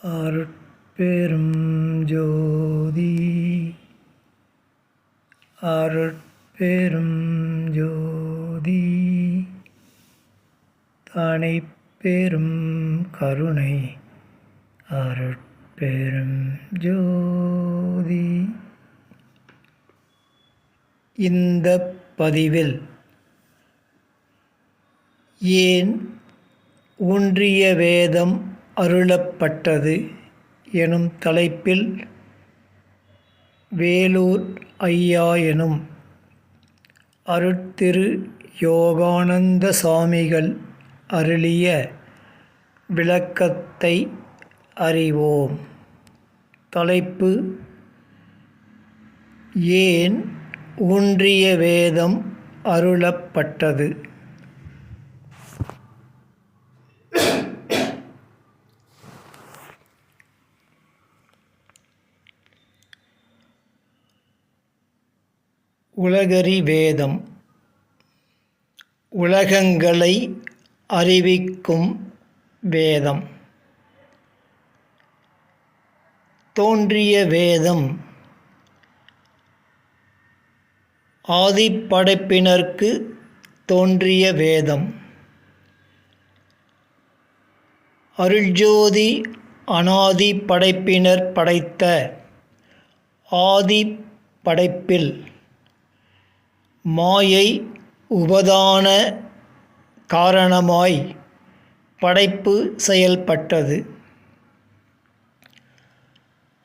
அருட்பெரும் ஜோதி அருட்பெரும் ஜோதி தனிப்பெரும் கருணை அருட்பெரும் ஜோதி. இந்த பதிவில் ஏன் ஒன்றிய வேதம் அருளப்பட்டது எனும் தலைப்பில் வேலூர் ஐயா எனும் அருட்திரு யோகானந்த சாமிகள் அருளிய விளக்கத்தை அறிவோம். தலைப்பு: ஏன் ஒன்றிய வேதம் அருளப்பட்டது? உலகறி வேதம் உலகங்களை அறிவிக்கும் வேதம். தோன்றிய வேதம் ஆதிப்படைப்பினர்க்கு தோன்றிய வேதம். அருள்ஜோதி அநாதி படைப்பினர் படைத்த ஆதி படைப்பில் மாயை உபாதான காரணமாய் படைப்பு செயல்பட்டது.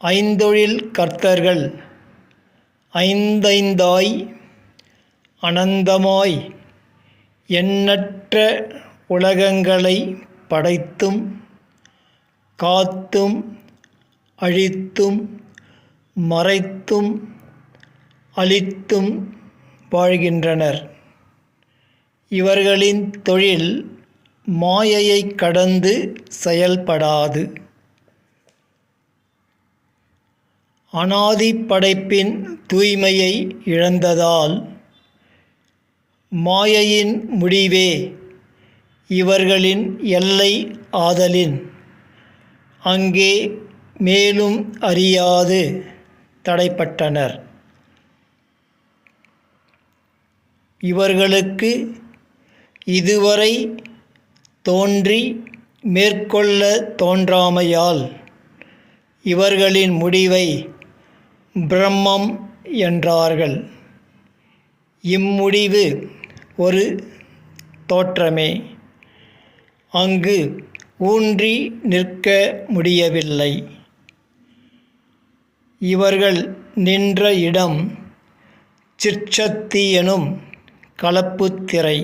ஐந்தொழில் கர்த்தர்கள் ஐந்தைந்தாய் அனந்தமாய் எண்ணற்ற உலகங்களை படைத்தும் காத்தும் அழித்தும் மறைத்தும் அழித்தும் வாழ்கின்றனர். இவர்களின் தொழில் மாயையை கடந்து செயல்படாது. அநாதி படைப்பின் தூய்மையை இழந்ததால் மாயையின் முடிவே இவர்களின் எல்லை ஆதலின் அங்கே மேலும் அறியாது தடைப்பட்டனர். இவர்களுக்கு இதுவரை தோன்றி மேற்கொள்ள தோன்றாமையால் இவர்களின் முடிவை பிரம்மம் என்றார்கள். இம்முடிவு ஒரு தோற்றமே, அங்கு ஊன்றி நிற்க முடியவில்லை. இவர்கள் நின்ற இடம் சிற்சக்தி எனும் கலப்புத்திரை.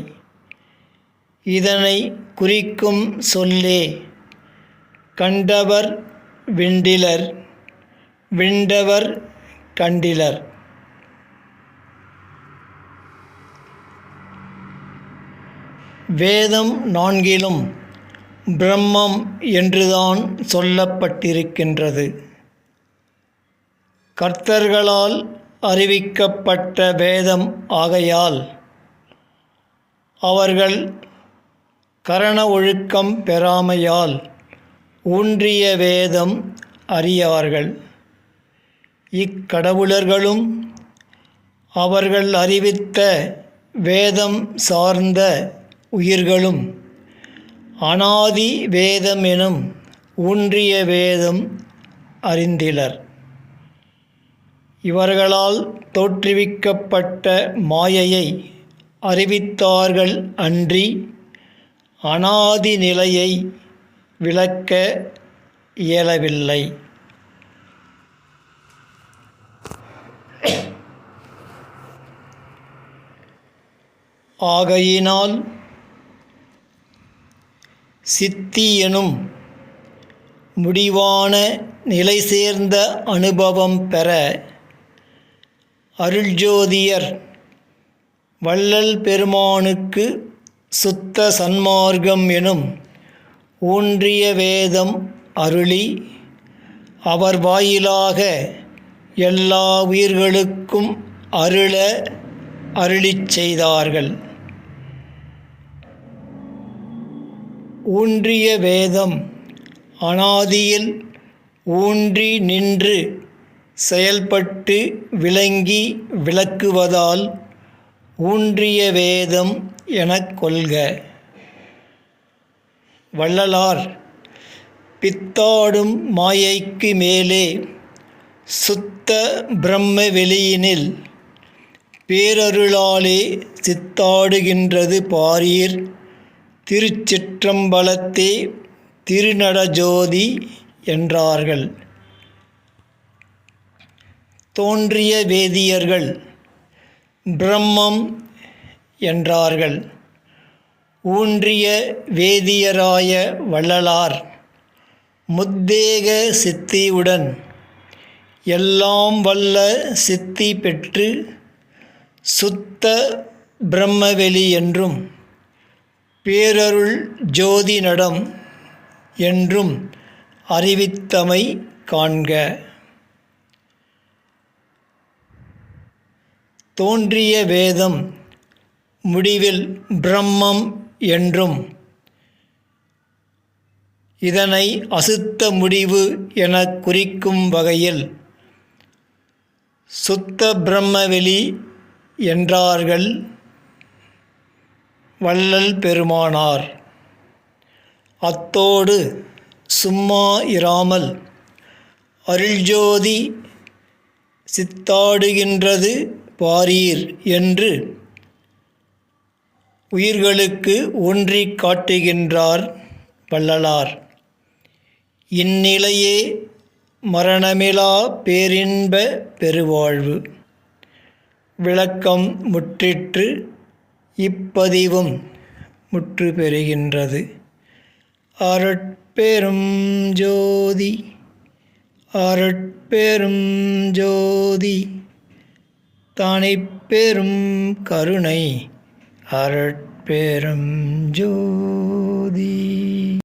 இதனை குறிக்கும் சொல்லே கண்டவர் விண்டிலர் விண்டவர் கண்டிலர். வேதம் நான்கிலும் பிரம்மம் என்றுதான் சொல்லப்பட்டிருக்கின்றது. கர்த்தர்களால் அறிவிக்கப்பட்ட வேதம் ஆகையால் அவர்கள் கரண ஒழுக்கம் பெறாமையால் ஊன்றிய வேதம் அறியார்கள். இக்கடவுளர்களும் அவர்கள் அறிவித்த வேதம் சார்ந்த உயிர்களும் அநாதி வேதம் எனும் ஊன்றிய வேதம் அறிந்திலர். இவர்களால் தோற்றுவிக்கப்பட்ட மாயையை அறிவித்தார்கள் அன்றி அநாதி நிலையை விளக்க இயலவில்லை. ஆகையினால் சித்தி எனும் முடிவான நிலை சேர்ந்த அனுபவம் பெற அருள்ஜோதியர் வள்ளல் பெருமானுக்கு சுத்த சன்மார்க்கம் எனும் ஊன்றிய வேதம் அருளி அவர் வாயிலாக எல்லா உயிர்களுக்கும் அருளிச் செய்தார்கள். ஊன்றிய வேதம் அநாதியில் ஊன்றி நின்று செயல்பட்டு விளங்கி விளக்குவதால் ஊன்றிய வேதம் எனக் கொள்க. வள்ளலார் பித்தாடும் மாயைக்கு மேலே சுத்த பிரம்ம வெளியினில் பேரருளாலே சித்தாடுகின்றது பாரீர் திருச்சிற்றம்பலத்தே திருநடஜோதி என்றார்கள். தோன்றிய வேதியர்கள் பிரம்மம் என்றார்கள். ஊன்றிய வேதியராய வள்ளலார் முத்தேக சித்தியுடன் எல்லாம் வல்ல சித்தி பெற்று சுத்த பிரம்மவெளி என்றும் பேரருள் ஜோதி நடம் என்றும் அறிவித்தமை காண்க. தோன்றிய வேதம் முடிவில் பிரம்மம் என்றும் இதனை அசுத்த முடிவு எனக் குறிக்கும் வகையில் சுத்த பிரம்மவெளி என்றார்கள் வள்ளல் பெருமானார். அத்தோடு சும்மா இராமல் அருள்ஜோதி சித்தாடுகின்றது பாரீர் என்று உயிர்களுக்கு ஊன்றிக் காட்டுகின்றார் வள்ளலார். இந்நிலையே மரணமிலா பேரின்ப பெருவாழ்வு. விளக்கம் முற்றிற்று. இப்பதிவும் முற்று பெறுகின்றது. அருட்பெரும் ஜோதி அருட்பெரும் ஜோதி தனிப்பெரும் கருணை அருட்பெரும் ஜோதி.